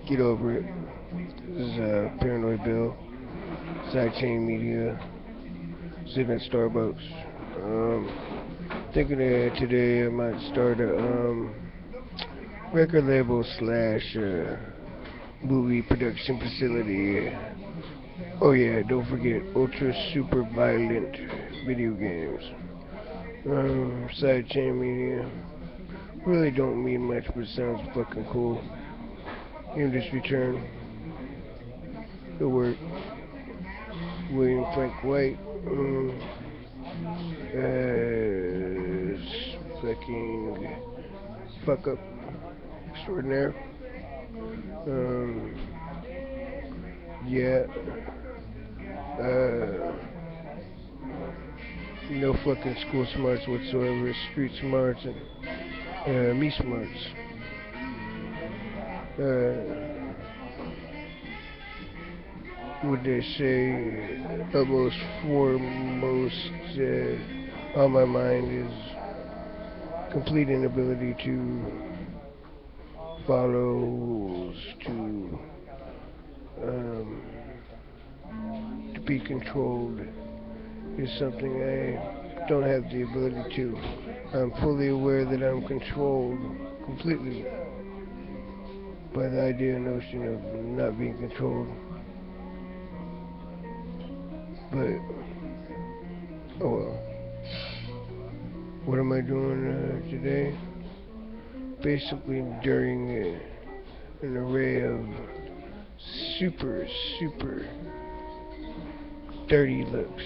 Get over it. This is Paranoid Bill, Sidechain Media, sitting at Starbucks. Thinking that today I might start a record label slash movie production facility. Oh yeah, don't forget ultra super violent video games. Sidechain Media. Really don't mean much, but it sounds fucking cool. Industry term. The work. William Frank White. Fucking fuck up extraordinaire. Um, yeah. Uh, no fucking school smarts whatsoever. Street smarts and me smarts. Would they say almost foremost on my mind is complete inability to follow, um, to be controlled is something I don't have the ability to. I'm fully aware that I'm controlled completely by the idea and notion of not being controlled. But, oh well. What am I doing today? Basically during an array of super dirty looks.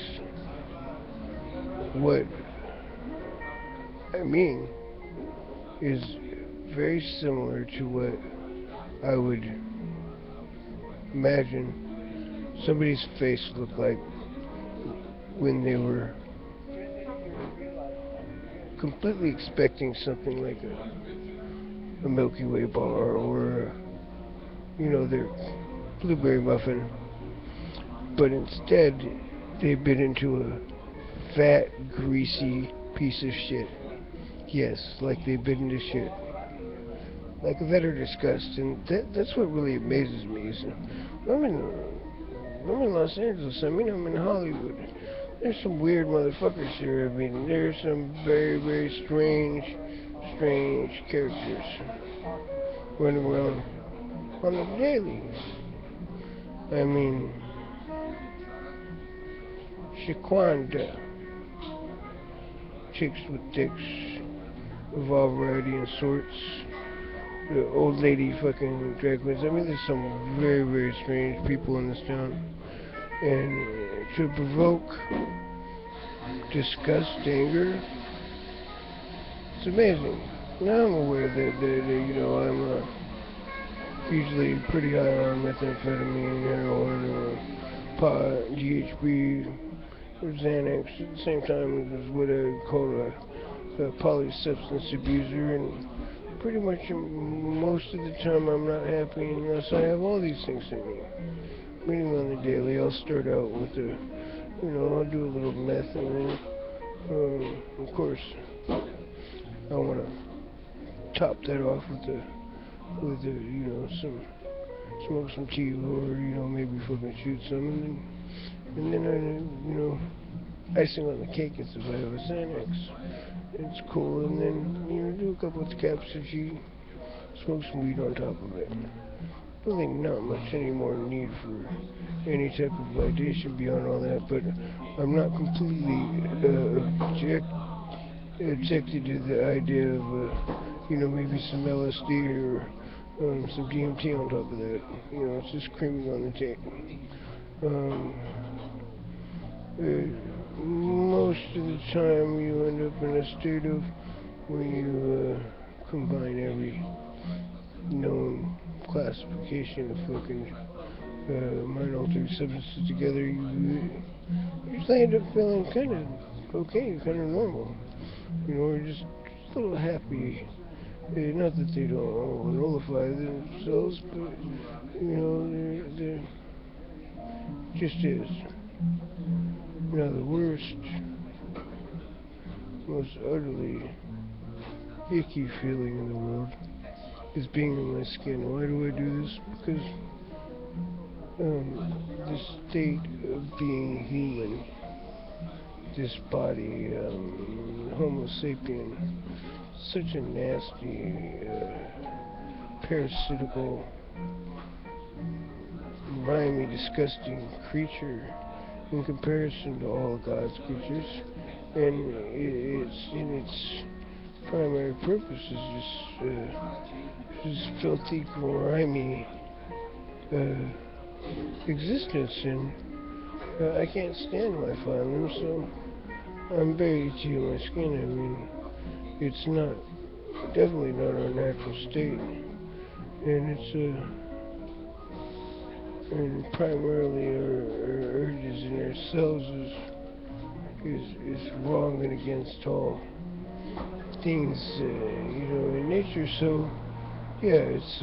What I mean is very similar to what I would imagine somebody's face looked like when they were completely expecting something like a Milky Way bar or, their blueberry muffin, but instead they bit into a fat, greasy piece of shit. Yes, like they bit into shit. Like a utter disgust, and that's what really amazes me. Is I'm in Los Angeles. I mean, I'm in Hollywood. There's some weird motherfuckers here. I mean, there's some very strange characters running around on the daily. I mean, Shaquanda, chicks with dicks of all variety and sorts, the old lady fucking drag queens. I mean, there's some very strange people in this town. And to provoke disgust, anger, it's amazing. Now I'm aware that I'm usually pretty high on methamphetamine, heroin, pot, GHB, or Xanax. At the same time, it was what I call a polysubstance abuser, and pretty much most of the time I'm not happy unless I have all these things in me. Meaning on the daily, I'll start out with I'll do a little meth, and then, of course, I want to top that off with smoke some tea, or, maybe fucking shoot some, and then icing on the cake is if I have a Xanax. It's cool, and then, do a couple of caps of tea, smoke some weed on top of it. Really not much any more need for any type of validation beyond all that, but I'm not completely objected to the idea of, maybe some LSD or some DMT on top of that. It's just creaming on the cake. Most of the time you end up in a state of when you combine every known classification of fucking mind-altering substances together, you usually end up feeling kind of okay, kind of normal. Or just a little happy. Not that they don't nullify themselves, but, they're just is. The worst, most utterly icky feeling in the world is being in my skin. Why do I do this? Because the state of being human, this body, Homo sapien, such a nasty, parasitical, grimy, disgusting creature in comparison to all God's creatures, and it's in its primary purpose is just filthy, grimy existence, and I can't stand life on them, so I'm very itchy in my skin. I mean, it's not, definitely not our natural state, and it's and primarily our urges in ourselves is wrong and against all things, in nature. So yeah, it's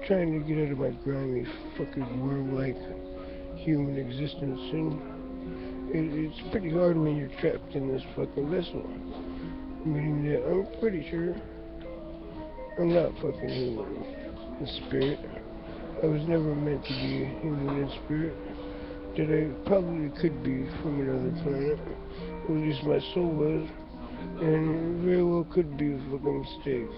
trying to get out of my grimy, fucking worm-like human existence, and it's pretty hard when you're trapped in this fucking vessel. Meaning that I'm pretty sure I'm not fucking human in spirit. I was never meant to be human in spirit. That I probably could be from another planet. Or at least my soul was. And very well could be a fucking mistake.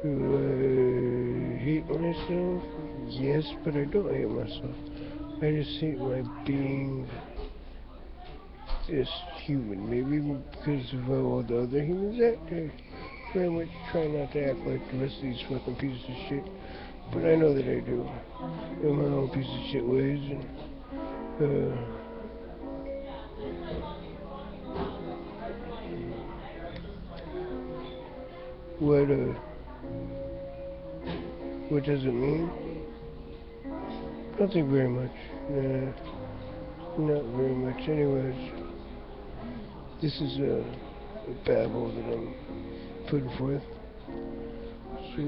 Do I hate myself? Yes, but I don't hate myself. I just hate my being this human. Maybe because of how all the other humans act. I very much try not to act like the rest of these fucking pieces of shit. But I know that I do. In my own piece of shit ways. And, what does it mean? Nothing very much. Not very much. Anyways, this is a babble that I'm putting forth. So,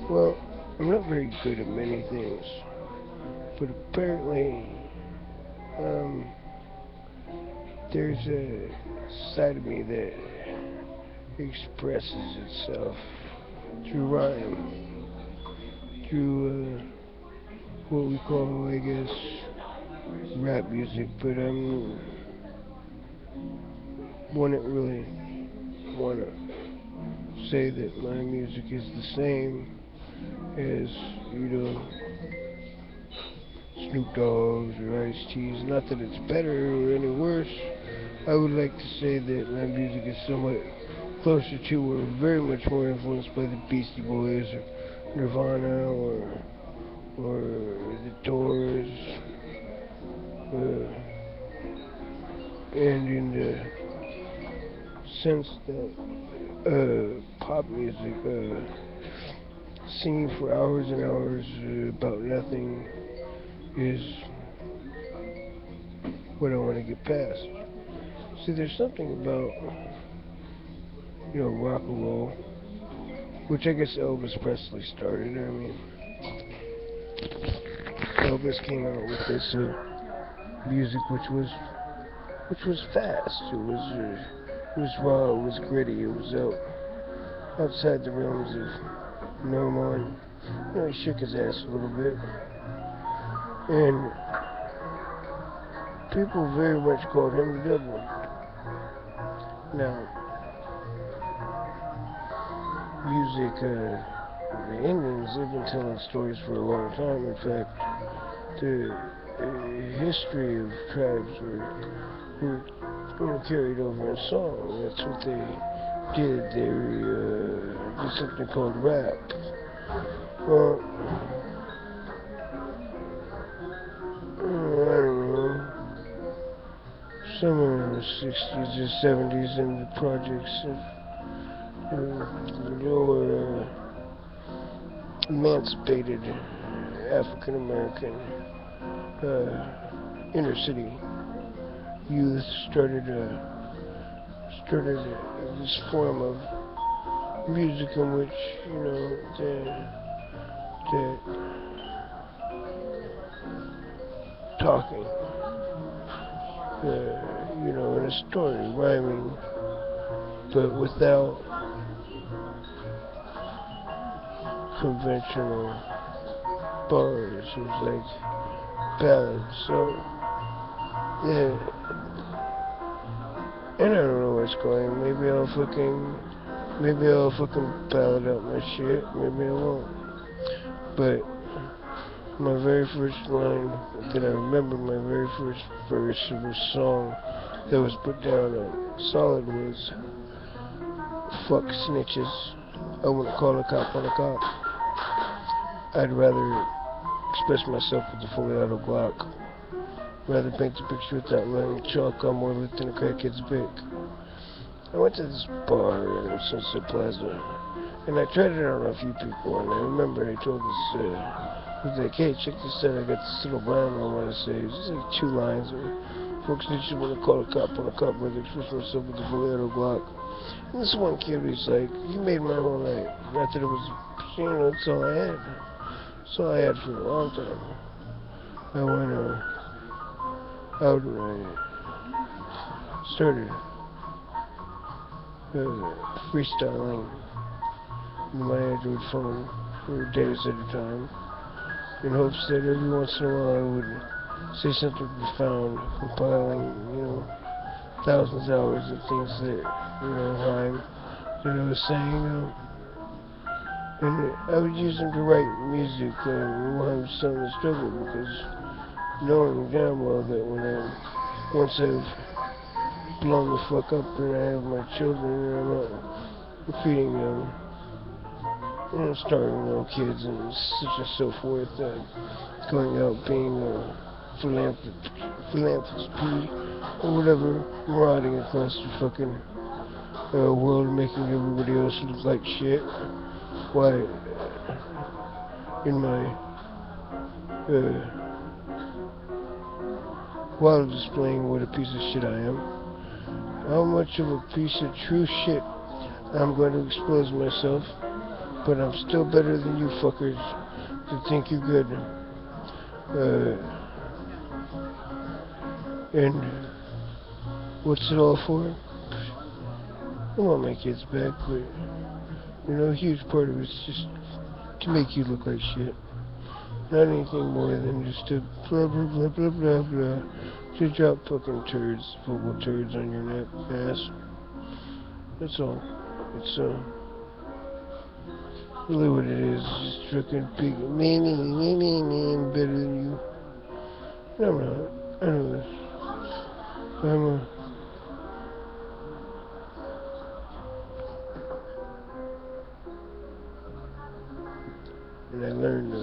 well, I'm not very good at many things, but apparently, there's a side of me that expresses itself through rhyme, through what we call, I guess, rap music, but wouldn't really want to say that my music is the same as, Snoop Dogg's or Ice-T's. Not that it's better or any worse. I would like to say that my music is somewhat closer to or very much more influenced by the Beastie Boys or Nirvana or the Doors, and in the sense that pop music, singing for hours and hours about nothing is what I want to get past. See, there's something about, rock and roll, which I guess Elvis Presley started. I mean, Elvis came out with this music, which was fast. It was raw. It was gritty. It was outside the realms of normal, and he shook his ass a little bit, and people very much called him the devil. Now, music, the Indians, they've been telling stories for a long time. In fact, the history of tribes were carried over in song. That's what they did. They did something called rap. Well, I don't know, somewhere in the 60s or 70s in the projects of lower emancipated African American inner city youth started this form of music in which the talking, in a story, rhyming, but without conventional bars. It was like ballads. So, yeah. And I don't know what's going. Maybe I'll fucking ballad out my shit. Maybe I won't. But my very first line that I remember, my very first verse of a song that was put down on Solid was, "Fuck snitches. I wouldn't call a cop on a cop. I'd rather express myself with a fully auto Glock. Rather paint the picture with that line chalk on more lit than a crackhead's pick." I went to this bar in Sunset Plaza, and I tried it on a few people, and I remember I told this, I was like, "Hey, check this out, I got this little line I want to say." It's just like 2 lines, or, "Folks need to want to call a cop on a cop, rather express myself with a fully auto Glock." And this one kid was like, "You made my whole night." Not that it was, that's all I had. That's all I had for a long time. I went out and I started freestyling on my Android phone for days at a time, in hopes that every once in a while I would say something profound, compiling, thousands of hours of things that, rhyme, that I was saying, and I would use them to write music while I was on the struggle, because knowing damn well that once I've blown the fuck up and I have my children and I'm not feeding them, starving little kids and such and so forth, going out being a philanthropy or whatever, marauding across the fucking world, making everybody else look like shit. Why, in my while displaying what a piece of shit I am, how much of a piece of true shit I'm going to expose myself, but I'm still better than you fuckers that think you're good. And what's it all for? I want my kids back, but a huge part of it's just to make you look like shit. Not anything more than just to blah blah blah blah blah blah, to drop fucking turds, vocal turds on your neck, ass. That's all. It's really what it is. Just fucking big, me, I'm better than you. No, I'm not. I know this. And I learned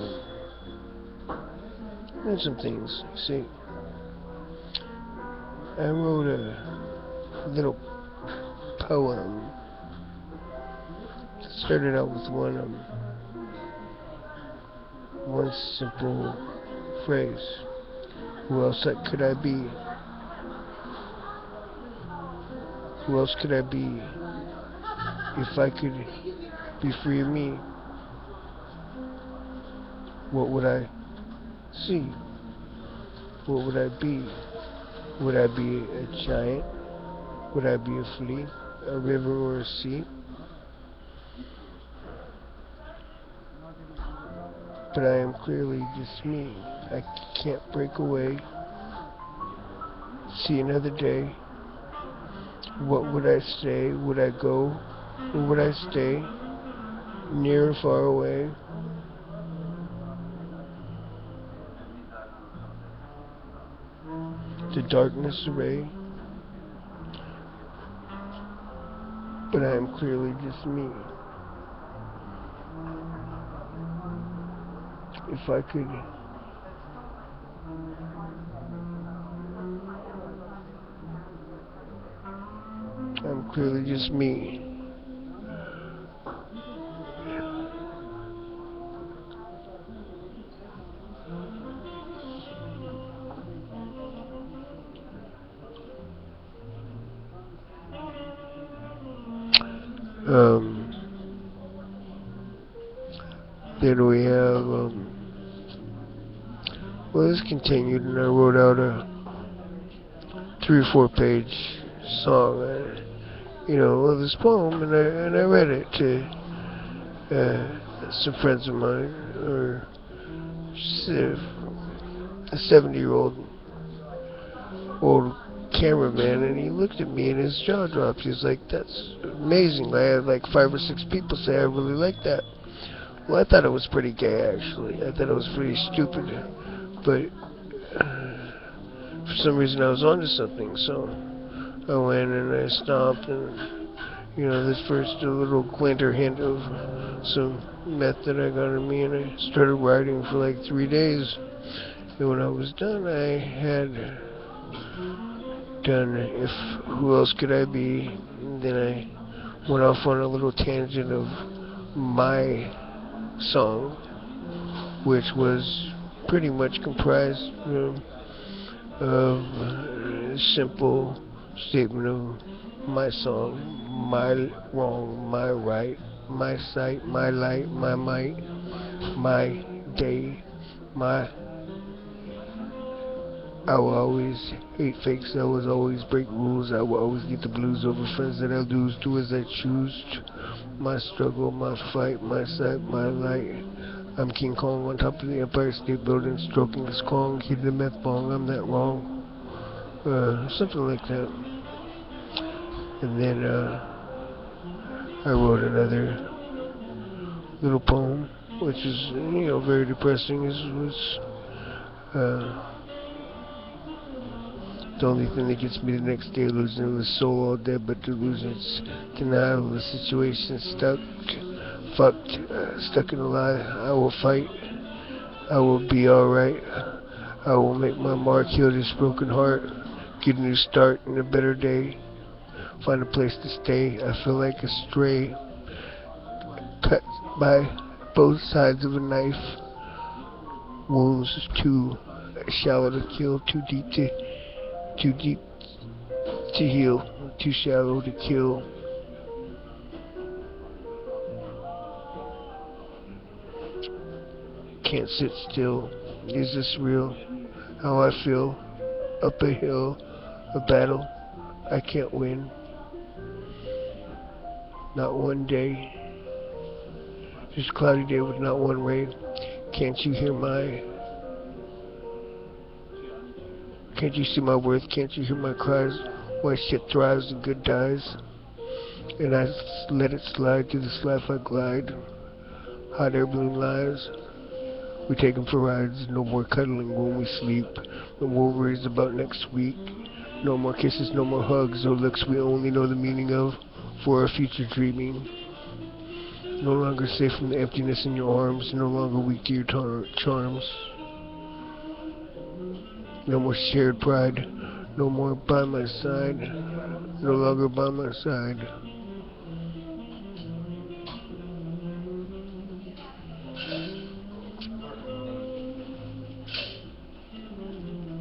some things. See, I wrote a little poem. It started out with one simple phrase. Who else could I be? Who else could I be if I could be free of me? What would I see? What would I be? Would I be a giant? Would I be a flea, a river, or a sea? But I am clearly just me. I can't break away. See another day. What would I say? Would I go? Or would I stay? Near or far away? The darkness array? But I am clearly just me. If I could I'm clearly just me. Then we have well, this continued, and I wrote out a 3 or 4 page song, of this poem, and I read it to some friends of mine, or a 70-year-old old cameraman, and he looked at me and his jaw dropped. He's like, "That's amazing." I had like 5 or 6 people say I really like that. Well, I thought it was pretty gay, actually. I thought it was pretty stupid, but for some reason I was onto something, so I went and I stomped, and this first little glinter hint of some meth that I got in me, and I started writing for like 3 days. And when I was done, I had done If Who Else Could I Be? And then I went off on a little tangent of my song, which was pretty much comprised of a simple statement of my song, my wrong, my right, my sight, my light, my might, my day, my... I will always hate fakes, I will always break rules, I will always get the blues over friends that I lose, do as I choose. My struggle, my fight, my sight, my light. I'm King Kong on top of the Empire State Building, stroking his Kong, keep the meth bong, I'm that wrong. Something like that. And then I wrote another little poem, which is, very depressing. The only thing that gets me the next day, losing the soul all dead, but delusion, it's denial of the situation, stuck in a lie. I will fight, I will be alright, I will make my mark, heal this broken heart, get a new start and a better day, find a place to stay. I feel like a stray, cut by both sides of a knife, wounds too shallow to kill, too deep to heal, too shallow to kill. Can't sit still. Is this real? How I feel? Up a hill, a battle I can't win. Not one day. Just a cloudy day with not one ray. Can't you hear my... Can't you see my worth? Can't you hear my cries? Why shit thrives and good dies? And I let it slide through this life I glide. Hot air balloon lies. We take them for rides. No more cuddling when we sleep. No more worries about next week. No more kisses, no more hugs or looks we only know the meaning of for our future dreaming. No longer safe from the emptiness in your arms. No longer weak to your charms. No more shared pride. No more by my side. No longer by my side.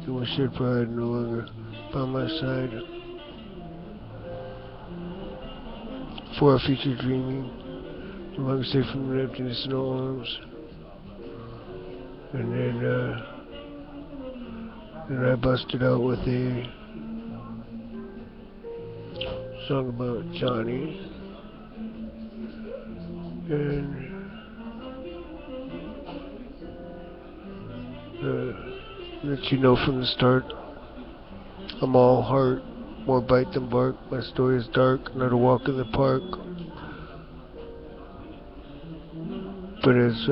No more shared pride. No longer by my side. For our future dreaming. No longer safe from the emptiness in our arms. And then I busted out with a song about Johnny, and let you know from the start, I'm all heart, more bite than bark. My story is dark, not a walk in the park. But as